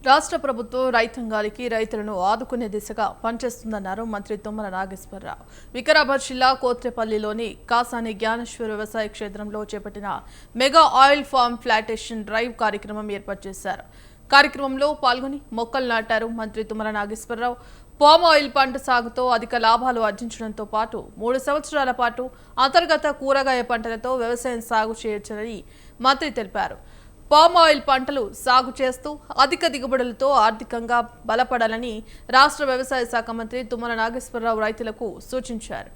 రాష్ట్ర ప్రభుత్వం రైతాంగానికి రైతులను ఆదుకునే దిశగా పనిచేస్తుందన్నారు మంత్రి తుమ్మల నాగేశ్వరరావు. వికారాబాద్ జిల్లా కోత్రేపల్లిలోని కాసాని జ్ఞానేశ్వర్ వ్యవసాయ క్షేత్రంలో చేపట్టిన mega oil farm plantation drive కార్యక్రమం ఏర్పాటు చేశారు. కార్యక్రమంలో పాల్గొని మొక్కలు నాటారు మంత్రి తుమ్మల నాగేశ్వరరావు. పామ్ ఆయిల్ పంట సాగుతో అధిక లాభాలు ఆర్జించడంతో పాటు 3 సంవత్సరాల పాటు అంతర్గత కూరగాయ పంటలతో వ్యవసాయం సాగు చేయొచ్చని మంత్రి తెలిపారు. పామ్ ఆయిల్ పంటలు సాగు చేస్తూ అధిక దిగుబడులతో ఆర్థికంగా బలపడాలని రాష్ట్ర వ్యవసాయ శాఖ మంత్రి తుమ్మల నాగేశ్వరరావు రైతులకు సూచించారు.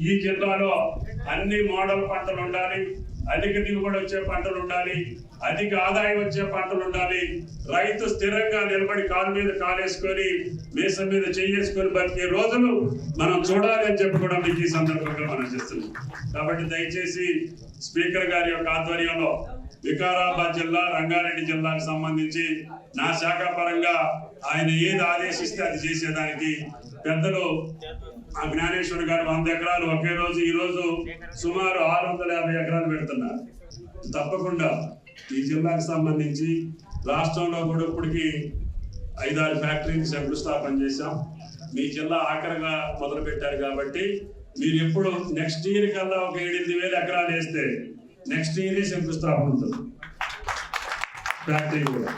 ఈ జిల్లాలో అన్ని మోడల్ పంటలు ఉండాలి, అధిక దిగుబడి వచ్చే పంటలు ఉండాలి, అధిక ఆదాయం వచ్చే పంటలు ఉండాలి. రైతు స్థిరంగా నిలబడి కాలు మీద కాలేసుకొని మీసం మీద చేసుకొని బతికే రోజులు మనం చూడాలి అని చెప్పి కూడా మీకు ఈ సందర్భంగా మనం చేస్తున్నాం. కాబట్టి దయచేసి స్పీకర్ గారి యొక్క ఆధ్వర్యంలో వికారాబాద్ జిల్లా, రంగారెడ్డి జిల్లాకు సంబంధించి నా శాఖ పరంగా ఆయన ఏది ఆదేశిస్తే అది చేసేదానికి పెద్దలు జ్ఞానేశ్వర్ గారు 100 ఎకరాలు ఒకే రోజు ఈ రోజు సుమారు 650 ఎకరాలు పెడుతున్నారు. తప్పకుండా ఈ జిల్లాకు సంబంధించి రాష్ట్రంలో కూడా ఇప్పటికి 5-6 ఫ్యాక్టరీకి శంకుస్థాపన చేశాం. మీ జిల్లా ఆఖరిగా మొదలు పెట్టారు కాబట్టి మీరు ఎప్పుడు నెక్స్ట్ ఇయర్ కల్లా ఒక 7-8 ఎకరాలు వేస్తే నెక్స్ట్ ఇయర్ శంకుస్థాపన ఉంటుంది ఫ్యాక్టరీ కూడా.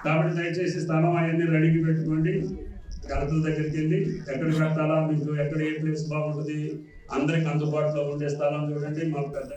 కాబట్టి దయచేసి స్థలం అవన్నీ రెడీకి పెట్టుకోండి. కలెక్టర్ దగ్గరికి వెళ్ళి ఎక్కడ పెట్టాలా, మీకు ఎక్కడ ఏ ప్లేస్ బాగుంటుంది, అందరికి అందుబాటులో ఉండే స్థలం చూడండి. మాకు పెద్ద